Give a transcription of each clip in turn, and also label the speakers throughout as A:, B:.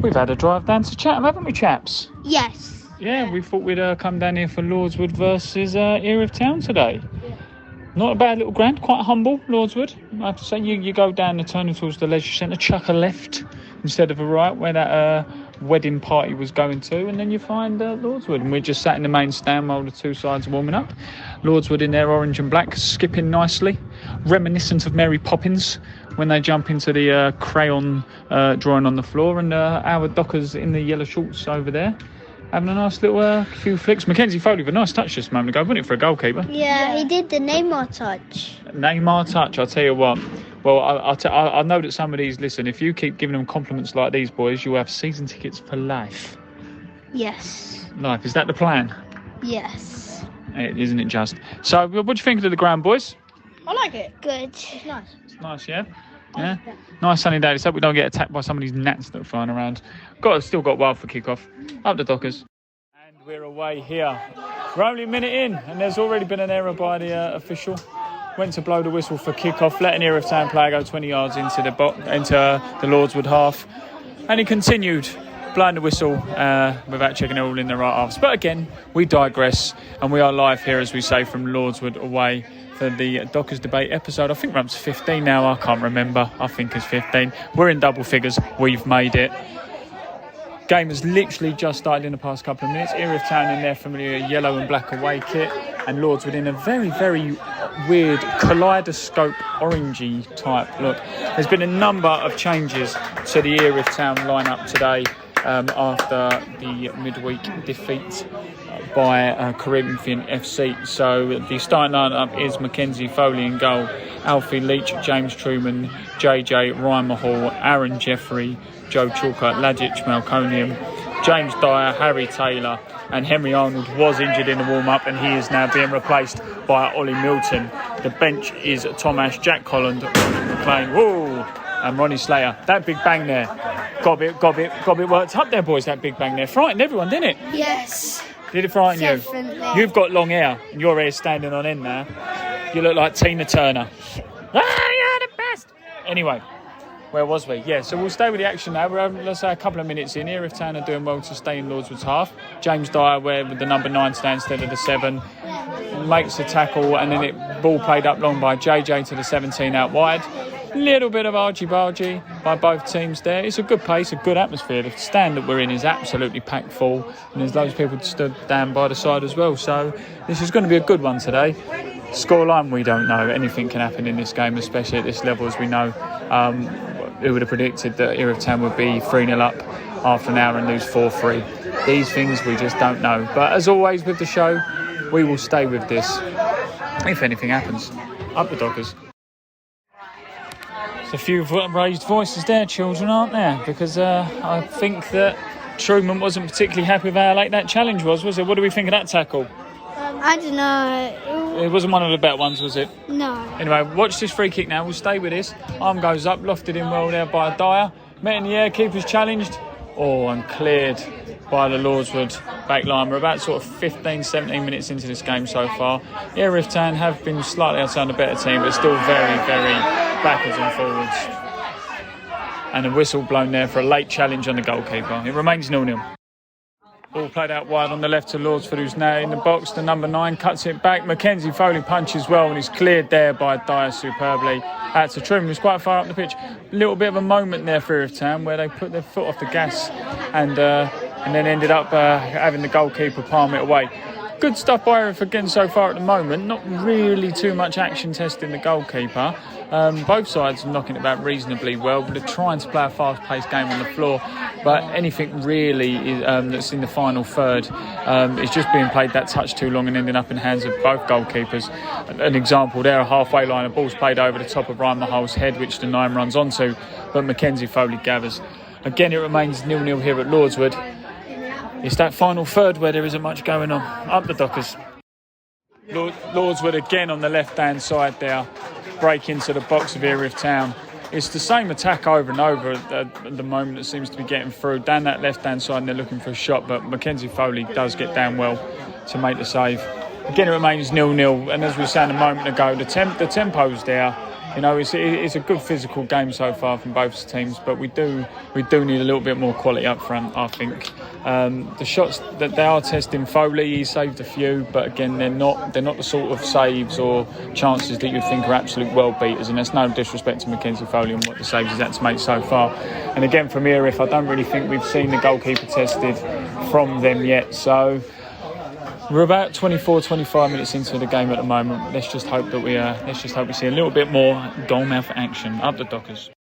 A: We've had a drive down to Chatham, haven't we, chaps?
B: Yes.
A: Yeah, we thought we'd come down here for Lordswood versus Erith Town today. Yeah. Not a bad little ground, quite humble, Lordswood. I have to say, you go down the turning towards the leisure centre, chuck a left instead of a right, where that wedding party was going to, and then you find Lordswood. And we're just sat in the main stand while the two sides are warming up. Lordswood in their orange and black, skipping nicely, reminiscent of Mary Poppins when they jump into the crayon drawing on the floor, and our Dockers in the yellow shorts over there having a nice little few flicks. Mackenzie Foley with a nice touch just a moment ago, wasn't it, for a goalkeeper?
B: Yeah, he did the Neymar touch.
A: Neymar touch, I'll tell you what. Well, I know that some of these, listen, if you keep giving them compliments like these boys, you'll have season tickets for life.
B: Yes.
A: Life, is that the plan?
B: Yes.
A: Isn't it just? So, what do you think of the ground, boys?
B: I like it. Good. It's nice.
A: It's nice, yeah? Yeah. Nice sunny day. Let's hope we don't get attacked by some of these gnats that are flying around. Still got wild for kick-off. Up the Dockers. And we're away here. We're only a minute in, and there's already been an error by the official. Went to blow the whistle for kick-off, let an Erith Town player go 20 yards into the Lordswood half. And he continued blowing the whistle without checking it all in the right halves. But again, we digress, and we are live here, as we say, from Lordswood away for the Dockers Debate episode. I think we're up to 15 now. I can't remember. I think it's 15. We're in double figures. We've made it. Game has literally just started in the past couple of minutes. Erith Town in their familiar yellow and black away kit, and Lordswood in a very, very weird kaleidoscope orangey type look. There's been a number of changes to the Erith Town lineup today after the midweek defeat by Corinthian FC. So the starting lineup is Mackenzie Foley in goal, Alfie Leach, James Truman, JJ, Ryan Mahal, Aaron Jeffrey, Joe Chalker, Lajic Malconium, James Dyer, Harry Taylor, and Henry Arnold was injured in the warm-up, and he is now being replaced by Ollie Milton. The bench is Tom Ash, Jack Holland, McLean, and Ronnie Slater. That big bang there, got a bit worked up there, boys. That big bang there frightened everyone, didn't it?
B: Yes.
A: Did it frighten
B: Definitely.
A: you? You've got long hair, and your hair's standing on end now. You look like Tina Turner. You're the best. Anyway. Where was we? Yeah, so we'll stay with the action now. We're having, let's say, a couple of minutes in. Erith Town are doing well to stay in Lordswood's half. James Dyer, where with the number 9 stand instead of the 7, makes the tackle, and then it ball played up long by JJ to the 17 out wide. Little bit of argy-bargy by both teams there. It's a good pace, a good atmosphere. The stand that we're in is absolutely packed full, and there's loads of people stood down by the side as well. So this is going to be a good one today. Scoreline, we don't know. Anything can happen in this game, especially at this level, as we know. Who would have predicted that Erith Town would be 3-0 up after an hour and lose 4-3? These things we just don't know. But as always with the show, we will stay with this if anything happens. Up the Dockers. There's a few raised voices there, children, aren't there? Because I think that Truman wasn't particularly happy with how late that challenge was it? What do we think of that tackle?
B: I don't know.
A: It wasn't one of the better ones, was it?
B: No.
A: Anyway, watch this free kick now. We'll stay with this. Arm goes up, lofted in well there by Dyer. Met in the air, keeper's challenged. And cleared by the Lordswood back line. We're about sort of 15, 17 minutes into this game so far. Erith Town have been slightly outside a better team, but still very, very backwards and forwards. And a whistle blown there for a late challenge on the goalkeeper. It remains 0-0. Ball played out wide on the left to Lordswood, who's now in the box. The number 9 cuts it back. Mackenzie Foley punches well, and he's cleared there by Dyer superbly. Out to Truman, who's quite far up the pitch. A little bit of a moment there for Erith Town, where they put their foot off the gas and then ended up having the goalkeeper palm it away. Good stuff by Erith again so far at the moment. Not really too much action testing the goalkeeper. Both sides are knocking it back reasonably well, but they're trying to play a fast-paced game on the floor. But anything really that's in the final third is just being played that touch too long and ending up in the hands of both goalkeepers. An example there, a halfway line, a ball's played over the top of Ryan Mahal's head, which the 9 runs onto, but Mackenzie Foley gathers. Again, it remains 0-0 here at Lordswood. It's that final third where there isn't much going on. Up the Dockers. Lordswood again on the left-hand side there. Break into the box of Erith Town. It's the same attack over and over at the moment that seems to be getting through. Down that left-hand side and they're looking for a shot, but Mackenzie Foley does get down well to make the save. Again, it remains 0-0, and as we were saying a moment ago, the tempo's there. You know, it's a good physical game so far from both teams, but we do need a little bit more quality up front, I think. The shots that they are testing, Foley, he saved a few, but again, they're not the sort of saves or chances that you'd think are absolute world beaters, and there's no disrespect to Mackenzie Foley and what the saves he's had to make so far. And again, from Erith, I don't really think we've seen the goalkeeper tested from them yet, so we're about 25 minutes into the game at the moment. Let's just hope that we see a little bit more goalmouth action. Up the Dockers.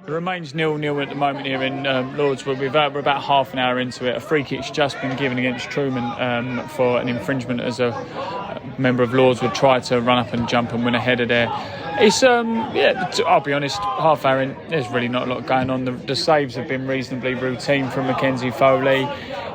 A: It remains 0-0 at the moment here in Lordswood. We're about half an hour into it. A free kick's just been given against Truman for an infringement as a member of Lordswood tried to run up and jump and win a header there. It's I'll be honest, half hour in, there's really not a lot going on. The saves have been reasonably routine from Mackenzie Foley.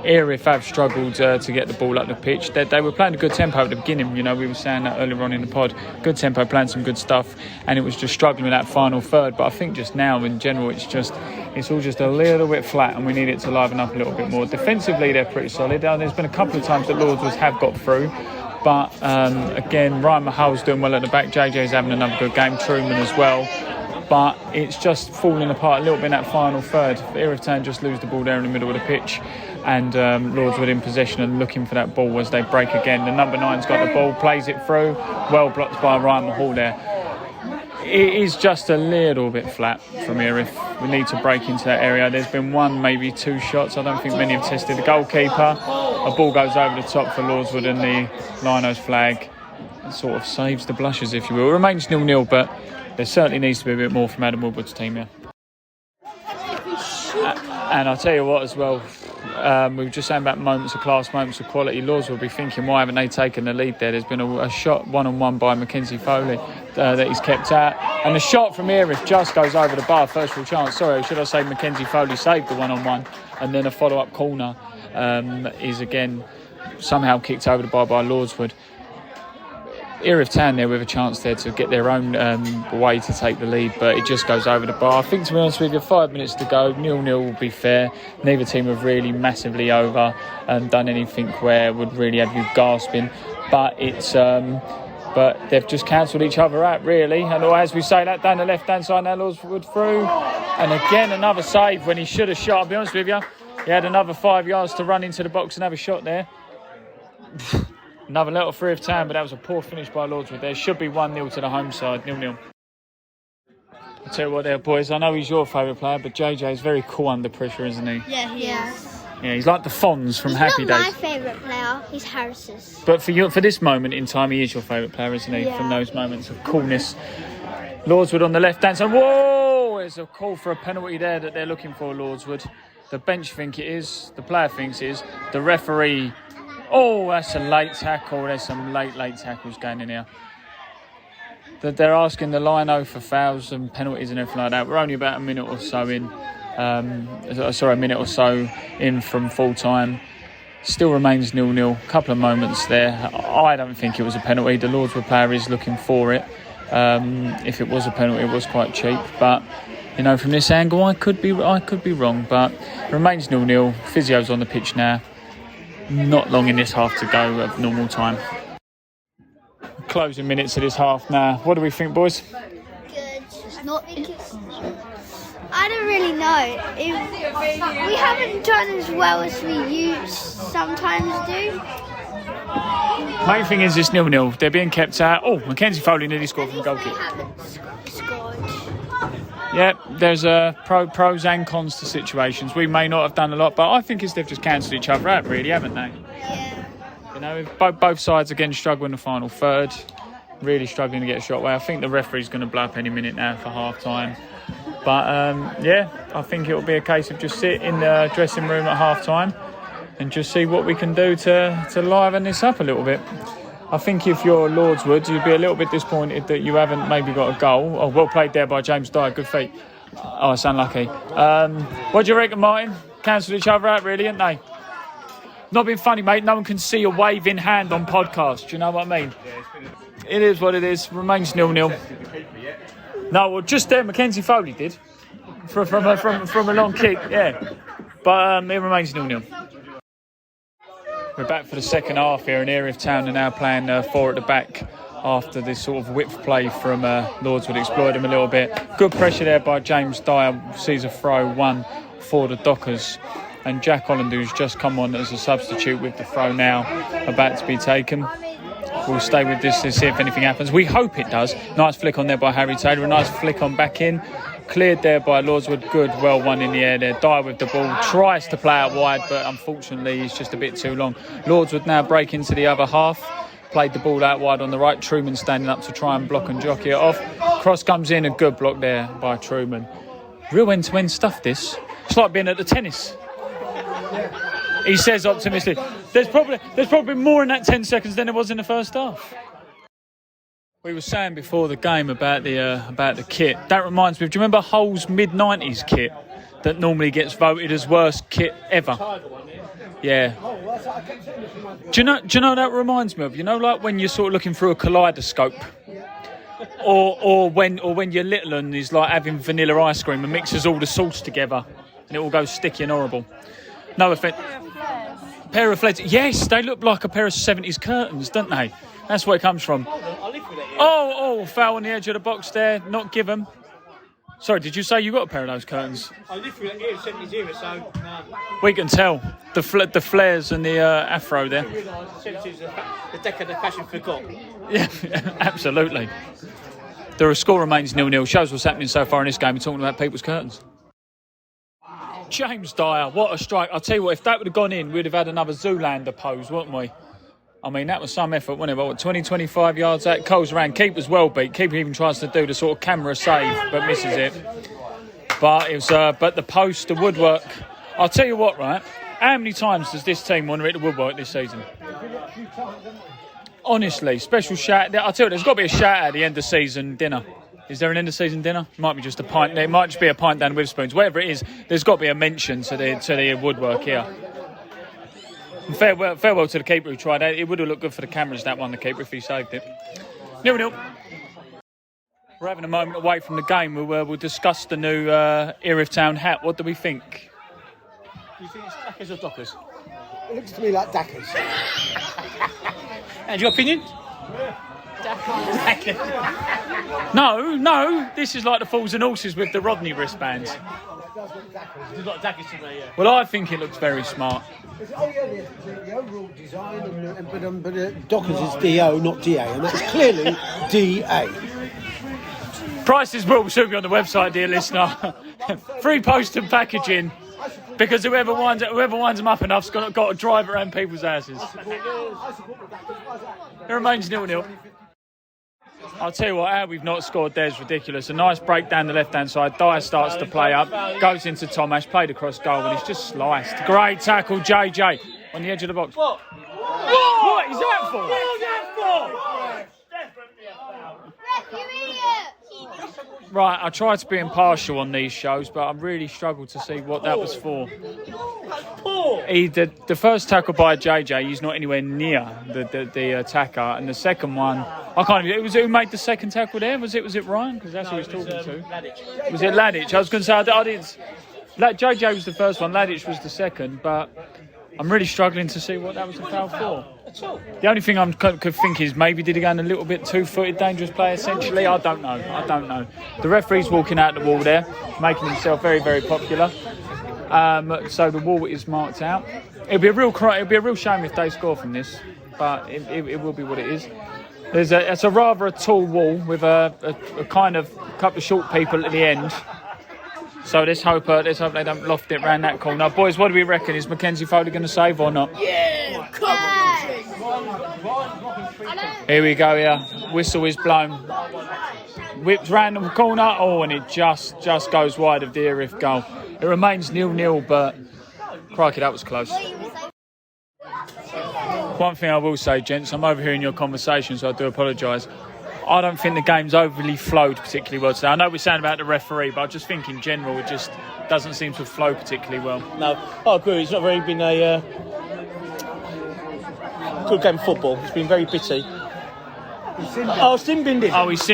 A: Erith have struggled to get the ball up the pitch. They were playing a good tempo at the beginning. You know, we were saying that earlier on in the pod. Good tempo, playing some good stuff, and it was just struggling with that final third. But I think just now, in general, it's all just a little bit flat, and we need it to liven up a little bit more. Defensively, they're pretty solid. There's been a couple of times that Lordswood have got through. But again, Ryan Mahal's doing well at the back. JJ's having another good game. Truman as well. But it's just falling apart a little bit in that final third. Erith Town just lose the ball there in the middle of the pitch. And Lordswood in possession and looking for that ball as they break again. The number 9's got the ball, plays it through. Well blocked by Ryan Mahal there. It is just a little bit flat from Erith. We need to break into that area. There's been one, maybe two shots. I don't think many have tested the goalkeeper. A ball goes over the top for Lordswood and the Linos flag sort of saves the blushes, if you will. It remains 0-0, but there certainly needs to be a bit more from Adam Woodward's team here. And I'll tell you what as well, we were just saying about moments of class, moments of quality. Lordswood will be thinking, why haven't they taken the lead there? There's been a shot one-on-one by Mackenzie Foley that he's kept out. And the shot from Erith just goes over the bar, first real chance. Sorry, should I say Mackenzie Foley saved the one-on-one. And then a follow-up corner is again somehow kicked over the bar by Lordswood. Erith Town there with a chance there to get their own way to take the lead, but it just goes over the bar. I think, to be honest with you, 5 minutes to go, 0-0 will be fair. Neither team have really massively over and done anything where would really have you gasping, but it's but they've just cancelled each other out really. And as we say that down the left hand side now, Lordswood through, and again another save when he should have shot. I'll be honest with you, he had another 5 yards to run into the box and have a shot there. Another little free of time, but that was a poor finish by Lordswood. There should be 1-0 to the home side, 0-0. I'll tell you what there, boys, I know he's your favourite player, but JJ's very cool under pressure, isn't he?
B: Yeah, he is.
A: Yeah, he's like the Fonz from Happy Days.
B: He's not my favourite player, he's Harris's.
A: But for this moment in time, he is your favourite player, isn't he?
B: Yeah.
A: From those moments of coolness. Lordswood on the left-hand side. Whoa! There's a call for a penalty there that they're looking for, Lordswood. The bench think it is, the player thinks it is, the referee... Oh, that's a late tackle. There's some late tackles going in here. They're asking the lino for fouls and penalties and everything like that. We're only about a minute or so in. A minute or so in from full time. Still remains 0-0. A couple of moments there. I don't think it was a penalty. The Lordswood player is looking for it. If it was a penalty, it was quite cheap. But you know, from this angle, I could be wrong. But it remains 0-0. Physio's on the pitch now. Not long in this half to go of normal time. Closing minutes of this half now. What do we think, boys?
B: Good. I don't really know. We haven't done as well as we sometimes do.
A: Main thing is this 0-0. They're being kept out. Oh, Mackenzie Foley nearly scored from goal kick.
B: They haven't scored.
A: Yeah, there's pros and cons to situations. We may not have done a lot, but I think they've just cancelled each other out, really, haven't they?
B: Yeah.
A: You know, both sides again struggling the final third, really struggling to get a shot away. I think the referee's going to blow up any minute now for half time. But I think it'll be a case of just sit in the dressing room at half time and just see what we can do to liven this up a little bit. I think if you're Lordswood, you'd be a little bit disappointed that you haven't maybe got a goal. Oh, well played there by James Dyer, good feet. Oh, it's unlucky. What do you reckon, Martin? Cancelled each other out, really, haven't they? Not being funny, mate. No one can see a waving hand on podcast. Do you know what I mean? It is what it is. Remains 0-0. No, well, just there, Mackenzie Foley did from a long kick, yeah. But it remains 0-0. We're back for the second half here, and Erith Town are now playing 4 at the back after this sort of whip play from Lordswood exploited him a little bit. Good pressure there by James Dyer, sees a throw, 1 for the Dockers. And Jack Holland, who's just come on as a substitute with the throw now, about to be taken. We'll stay with this to see if anything happens. We hope it does. Nice flick on there by Harry Taylor. A nice flick on back in. Cleared there by Lordswood. Good, well won in the air there. Dyer with the ball. Tries to play out wide, but unfortunately he's just a bit too long. Lordswood now break into the other half. Played the ball out wide on the right. Truman standing up to try and block and jockey it off. Cross comes in. A good block there by Truman. Real end-to-end stuff, this. It's like being at the tennis. He says optimistic. There's probably more in that 10 seconds than there was in the first half. We were saying before the game about the kit. That reminds me. Do you remember Hull's mid-90s kit that normally gets voted as worst kit ever? Yeah. Do you know that reminds me of? You know, like when you're sort of looking through a kaleidoscope, or when your little one is like having vanilla ice cream and mixes all the sauce together and it all goes sticky and horrible. No offence. Pair of flares. Yes, they look like a pair of 70s curtains, don't they? That's where it comes from. Oh, foul on the edge of the box there. Not given. Sorry, did you say you got a pair of those curtains?
C: I lived through that era, 70s era, so... No.
A: We can tell. The flares and the afro there.
C: I realise the 70s, the decade of fashion forgot.
A: Yeah, absolutely. The score remains 0-0. Shows what's happening so far in this game. We're talking about people's curtains. James Dyer, what a strike. I'll tell you what, if that would have gone in, we'd have had another Zoolander pose, wouldn't we? I mean, that was some effort, wasn't it? But 20-25 yards out, Coles around. Keeper's well beat. Keeper even tries to do the sort of camera save, but misses it. But it was, but the post, the woodwork. I'll tell you what, right? How many times does this team want to hit the woodwork this season? Honestly, special shout. I'll tell you, there's got to be a shout out at the end of season dinner. Is there an end of season dinner? Might be just a pint. It might just be a pint down with spoons. Whatever it is, there's got to be a mention to the woodwork here. And farewell to the keeper who tried it. It would have looked good for the cameras, that one, the keeper, if he saved it. 0-0. We're having a moment away from the game. We'll discuss the new Erith Town hat. What do we think?
C: Do you think it's Dackers or Dockers?
D: It looks to me like Dackers.
C: And your opinion?
A: No. This is like the Fools and Horses with the Rodney wristbands.
C: It's like Dackers to me, yeah.
A: Well, I think it looks very smart.
D: The overall design, but Dockers is D-O, not D-A, and that's clearly D-A.
A: Prices will soon be on the website, dear listener. Free post and packaging, because whoever winds them up enough's got to drive around people's houses. It remains 0-0. I'll tell you what, how we've not scored there is ridiculous. A nice break down the left-hand side. Dyer starts to play up, goes into Tomash, played across goal, and he's just sliced. Great tackle, JJ, on the edge of the box. What is that for? Right, I try to be impartial on these shows, but I really struggle to see what that was for. The first tackle by JJ, he's not anywhere near the attacker, and the second one, I can't even. Who made the second tackle there? Was it Ryan? Because that's who he's talking to.
C: Ladich.
A: Was it Ladich? I was going to say I didn't. JJ was the first one, Ladich was the second, but I'm really struggling to see what that was a foul for. The only thing I could think is maybe did he go in a little bit two-footed, dangerous play, essentially? I don't know. The referee's walking out the wall there, making himself very, very popular. So the wall is marked out. It'll be a real shame if they score from this, but it will be what it is. It's a rather tall wall with a kind of couple of short people at the end. So let's hope they don't loft it round that corner. Boys, what do we reckon? Is Mackenzie Foley going to save or not?
C: Yeah, come on.
A: Here we go, yeah. Whistle is blown. Whips round the corner. And it just goes wide of the Erith goal. It remains 0-0, but crikey, that was close. One thing I will say, gents, I'm overhearing your conversation, so I do apologise. I don't think the game's overly flowed particularly well today. I know we're saying about the referee, but I just think in general it just doesn't seem to flow particularly well.
C: No, I agree. It's not really been a good game of football. It's been very bitty. Oh, sin binned him.
A: Oh, he's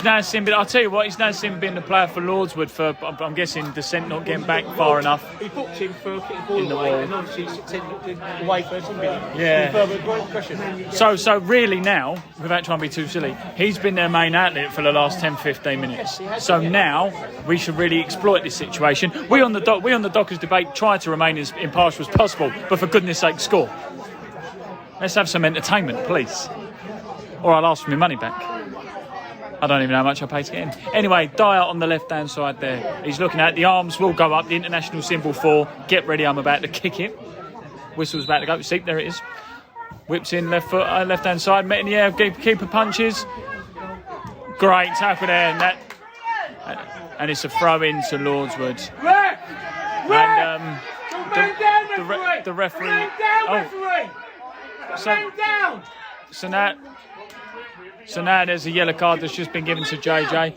A: now sin bin. I'll tell you what, he's now sin bin the player for Lordswood for, I'm guessing, descent not getting back far enough.
C: He booked him for kicking the ball
A: In the
C: away,
A: wall.
C: and obviously it's away for sin binning.
A: Yeah.
C: Further aggression.
A: So really now, without trying to be too silly, he's been their main outlet for the last 10-15 minutes. So now we should really exploit this situation. We on the Dockers debate try to remain as impartial as possible, but for goodness sake, score. Let's have some entertainment, please. Or I'll ask for my money back. I don't even know how much I paid to get in. Anyway, Dyer on the left-hand side there. He's looking at it. The arms will go up, the international symbol for get ready, I'm about to kick it. Whistle's about to go. See, there it is. Whips in left foot, left-hand side. Met in the air, keeper punches. Great tackle there. And it's a throw-in to Lordswood. And the referee... So now there's a yellow card that's just been given to JJ,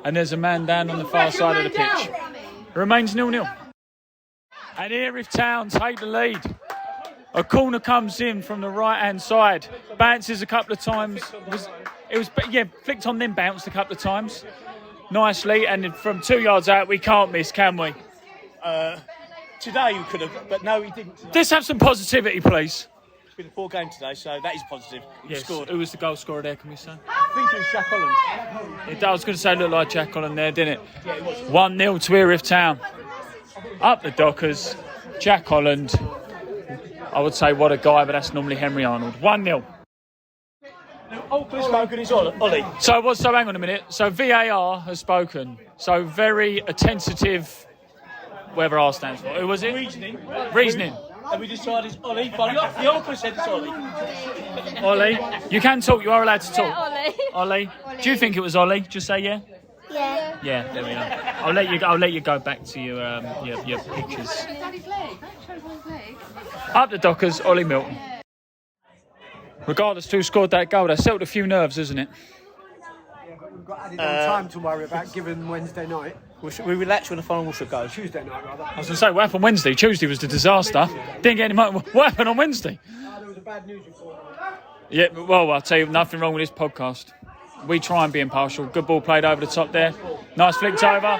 A: and there's a man down on the far side of the pitch. It remains 0-0. And Erith Town take the lead. A corner comes in from the right-hand side, bounces a couple of times. Flicked on then bounced a couple of times nicely, and from 2 yards out we can't miss, can we?
C: Today you could have, but no, he didn't.
A: Let's have some positivity, please.
C: It's been a poor game today, so that is positive. He scored.
A: Who was the goal scorer there, can we say?
C: I think it was Jack Holland.
A: I was going to say it looked like Jack Holland there, didn't it? Yeah, it was. 1-0 to Erith Town. Up the Dockers, Jack Holland. I would say what a guy, but that's normally Henry Arnold. 1-0.
C: Oldcliffe's spoken is Ollie.
A: So hang on a minute. So VAR has spoken. So very attentive, whatever R stands for. Who was it? Reasoning.
C: And we decided it's Ollie. The Oldcliffe said it's Ollie.
A: Ollie, you can talk. You are allowed to talk.
E: Yeah,
A: Ollie. Do you think it was Ollie? Just say yeah.
B: Yeah.
A: Yeah, there we are. I'll let you go back to your pictures.
E: Daddy's leg. Show his leg.
A: Up the Dockers, Ollie Milton. Regardless of who scored that goal, that settled a few nerves, isn't it?
D: We've got added on time to worry about given Wednesday night.
C: We relax when the final should go.
D: Tuesday night, rather.
A: I was going to say, what happened Wednesday? Tuesday was the disaster. Didn't get any money. What happened on Wednesday?
D: There was a bad news report.
A: Yeah, well, I'll tell you, nothing wrong with this podcast. We try and be impartial. Good ball played over the top there. Nice flicked over.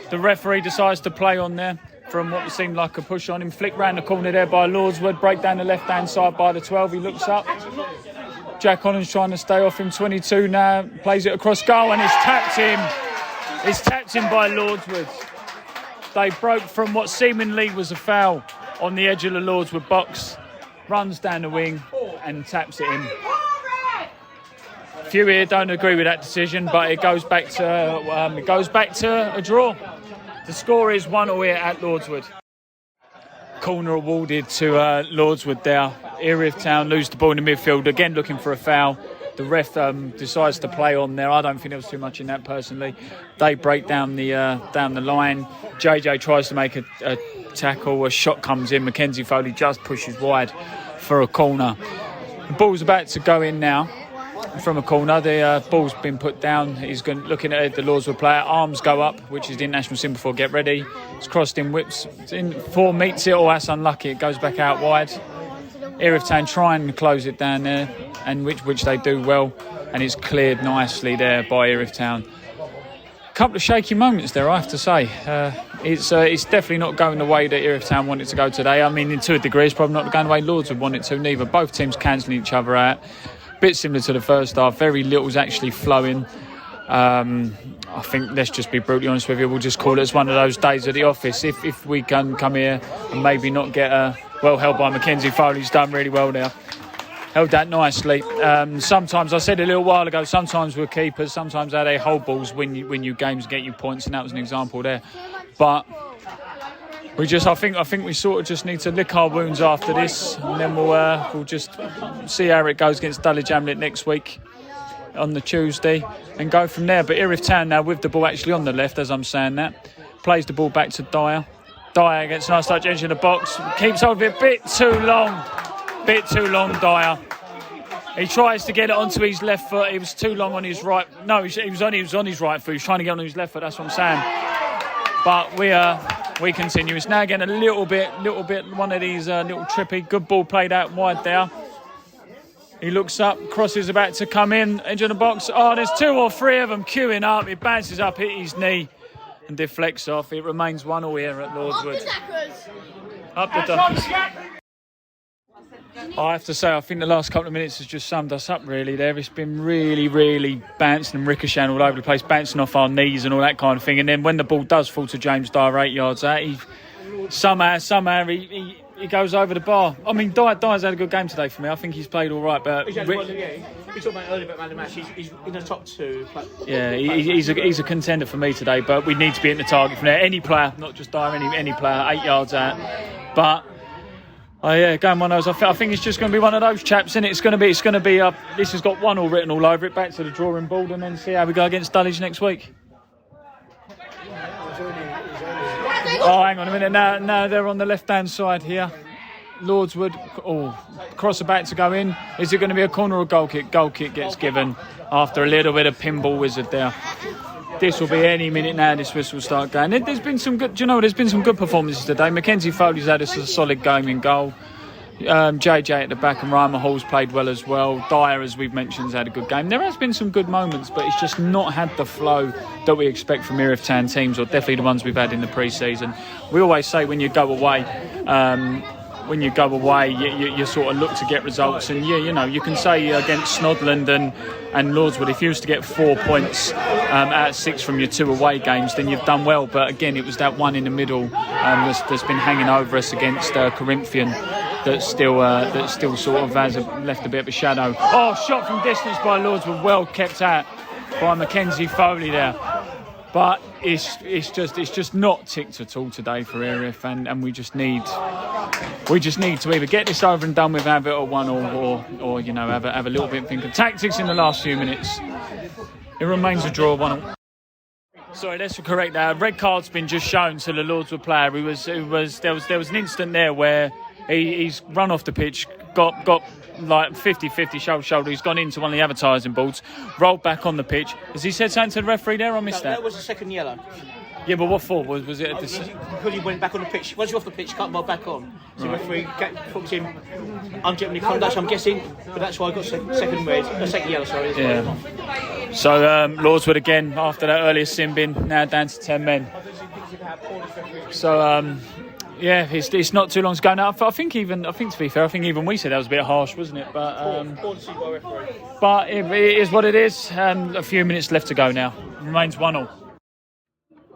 A: The referee decides to play on there from what seemed like a push on him. Flick round the corner there by Lordswood. Break down the left-hand side by the 12. He looks up. Jack Holland's trying to stay off him. 22 now. Plays it across goal and it's tapped him. It's tapped in by Lordswood. They broke from what seemingly was a foul on the edge of the Lordswood box. Runs down the wing and taps it in. Few here don't agree with that decision, but it goes back to a draw. The score is 1-0 here at Lordswood. Corner awarded to Lordswood there. Erith Town lose the ball in the midfield, again looking for a foul. The ref decides to play on there. I don't think there was too much in that personally. They break down the line. JJ tries to make a tackle. A shot comes in. Mackenzie Foley just pushes wide for a corner. The ball's about to go in now from a corner. The ball's been put down. He's looking at the Lordswood player. Arms go up, which is the international symbol for get ready. It's crossed in, whips in, 4 meets it. Oh, that's unlucky. It goes back out wide. Erith Town try and close it down there, and which they do well, and it's cleared nicely there by Erith Town. Couple of shaky moments there, I have to say. It's definitely not going the way that Erith Town wanted to go today. I mean, to a degree, it's probably not going the way Lordswood wanted to neither. Both teams cancelling each other out. Bit similar to the first half. Very little's actually flowing. I think, let's just be brutally honest with you, we'll just call it as one of those days at the office. If we can come here and maybe not get well held by Mackenzie Foley's done really well there. Held that nicely. Sometimes, I said a little while ago, sometimes we're keepers, sometimes how they hold balls win you games, get you points, and that was an example there. But I think we sort of just need to lick our wounds after this, and then we'll just see how it goes against Dulwich Hamlet next week on the Tuesday and go from there. But Erith Town now with the ball actually on the left, as I'm saying that, plays the ball back to Dyer. Dyer gets a nice touch edge in the box, keeps hold of it a bit too long, Dyer. He tries to get it onto his left foot. He was too long on his right. No, he was on his right foot. He was trying to get on his left foot. That's what I'm saying. But we continue. It's now again a little bit one of these little trippy. Good ball played out wide there. He looks up, cross is about to come in, edge of the box. Oh, there's 2 or 3 of them queuing up. He bounces up, hit his knee and deflects off. It remains 1-1 here at Lordswood. Up the Duckers. I have to say, I think the last couple of minutes has just summed us up really there. It's been really, really bouncing and ricocheting all over the place, bouncing off our knees and all that kind of thing. And then when the ball does fall to James Dyer 8 yards out, he somehow he goes over the bar. I mean, Dyer's had a good game today for me. I think he's played all right. But
C: We talked about earlier about man of the match. He's in the top 2.
A: Yeah, he's a contender for me today. But we need to be in the target from there. Any player, not just Dyer, any player, 8 yards out. But going one of those. I think it's just going to be one of those chaps, isn't it? It's going to be. This has got 1-1 written all over it. Back to the drawing board, and then see how we go against Dulwich next week. Oh, hang on a minute. Now they're on the left-hand side here. Lordswood. Oh, cross about to go in. Is it going to be a corner or goal kick? Goal kick gets given after a little bit of pinball wizard there. This will be any minute now. This whistle will start going. There's been some good. Do you know? There's been some good performances today. Mackenzie Foley's had a solid game in goal. JJ at the back and Ryan Hall's played well as well. Dyer, as we've mentioned, has had a good game. There has been some good moments, but it's just not had the flow that we expect from Erith Town teams, or definitely the ones we've had in the pre-season. We always say when you go away, you sort of look to get results. And you can say against Snodland and Lordswood, if you was to get 4 points out of 6 from your 2 away games, then you've done well. But again, it was that one in the middle that's been hanging over us against Corinthian that still sort of has left a bit of a shadow. Oh, shot from distance by Lordswood, well kept out by Mackenzie Foley there. But it's just not ticked at all today for Erith, and we just need to either get this over and done with, have it at 1-1, or have a little bit of thinking tactics in the last few minutes. It remains a draw, 1-1. Sorry, let's correct that. Red card's been just shown to the Lordswood player. There was an instant there where he's run off the pitch, got like 50-50 shoulder. He's gone into one of the advertising boards, rolled back on the pitch. Has he said something to the referee there? I missed that.
C: That was the second yellow.
A: Yeah, but what for? Was it?
C: Because he went back on the pitch. Once you're off the pitch, can't roll back on. So the referee puts him ungentle conduct, I'm guessing. But that's why I got second yellow. Sorry.
A: Yeah. So Lordswood again after that earlier sin bin, now down to 10 men. So. Yeah, it's not too long to go now. I think to be fair, even we said that was a bit harsh, wasn't it? But it is what it is. A few minutes left to go now. Remains 1-1.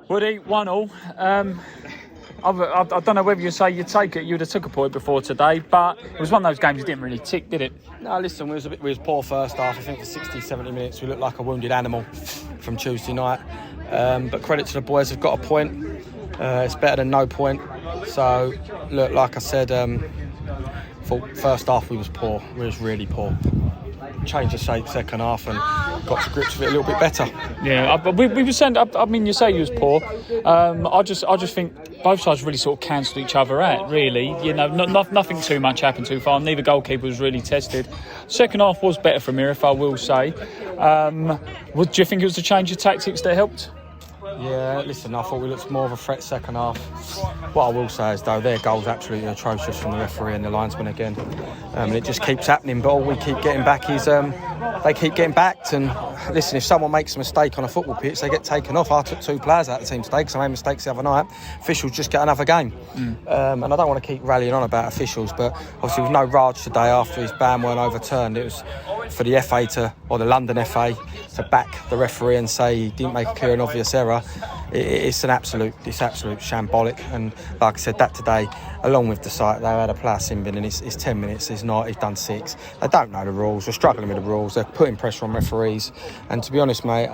A: Woody, 1-1. I don't know whether you say you'd take it. You'd have took a point before today, but it was one of those games you didn't really tick, did it?
F: No, listen, we was poor first half. I think for 60, 70 minutes we looked like a wounded animal from Tuesday night. But credit to the boys, they've got a point. It's better than no point. So, look, like I said, for first half we was poor. We was really poor. Changed the shape second half and got to grips with it a little bit better.
A: Yeah, but we were saying. I mean, you say you was poor. I just think both sides really sort of cancelled each other out. Really, nothing too much happened too far. Neither goalkeeper was really tested. Second half was better from Erith, I will say. Do you think it was the change of tactics that helped?
F: Yeah, listen, I thought we looked more of a threat second half. What I will say is, though, their goal's absolutely atrocious from the referee and the linesman again. And it just keeps happening, but all we keep getting back is they keep getting backed. And listen, if someone makes a mistake on a football pitch, they get taken off. I took 2 players out of the team today because I made mistakes the other night. Officials just get another game. And I don't want to keep rallying on about officials, but obviously with no Raj today after his ban weren't overturned, it was for the FA or the London FA to back the referee and say he didn't make a clear and obvious error. It's absolute shambolic. And like I said, that today, along with the site, they had a player sin bin and it's 10 minutes. He's done 6. They don't know the rules. They're struggling with the rules. They're putting pressure on referees. And to be honest, mate,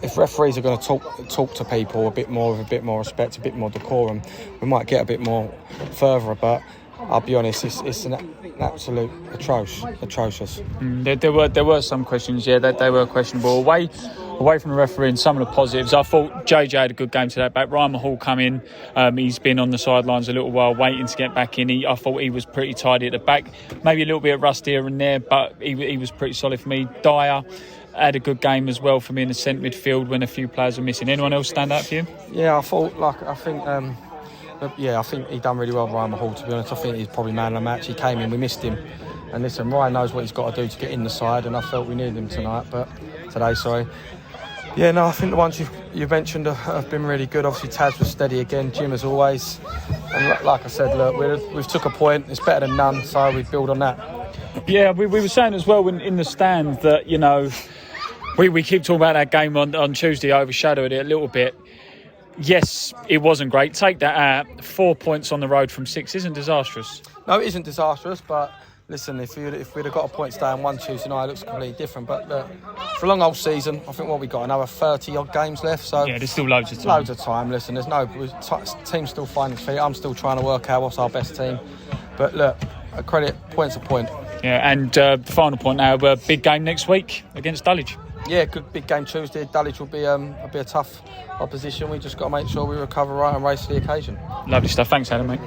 F: if referees are going to talk to people a bit more with a bit more respect, a bit more decorum, we might get a bit more further. But I'll be honest, it's an absolute atrocious.
A: There were some questions, that they were questionable. Away from the referee and some of the positives, I thought JJ had a good game today. Back Ryan Hall come in. He's been on the sidelines a little while, waiting to get back in. I thought he was pretty tidy at the back. Maybe a little bit of rust here and there, but he was pretty solid for me. Dyer had a good game as well for me in the centre midfield when a few players were missing. Anyone else stand out for you?
F: Yeah, I think he done really well, Ryan Hall, to be honest. I think he's probably man of the match. He came in, we missed him. And listen, Ryan knows what he's got to do to get in the side, and I felt we needed him today. Sorry. Yeah, no, I think the ones you mentioned have been really good. Obviously, Taz was steady again, Jim as always. And like I said, look, we've took a point. It's better than none, so we build on that.
A: Yeah, we were saying as well in the stand that, you know, we keep talking about that game on Tuesday, overshadowed it a little bit. Yes, it wasn't great. Take that out. 4 points on the road from 6 isn't disastrous.
F: No, it isn't disastrous, but listen, if we'd have got a point today and one Tuesday night, it looks completely different. But look, for a long old season, I think what we got another 30-odd games left. So
A: yeah, there's still loads of time.
F: Loads of time. Listen, team's still finding its feet. I'm still trying to work out what's our best team. But look, a credit, point's a point.
A: Yeah, and the final point now, a big game next week against Dulwich.
F: Yeah, good big game Tuesday. Dulwich will be a tough opposition. We just got to make sure we recover right and race to the occasion.
A: Lovely stuff. Thanks, Adam, mate.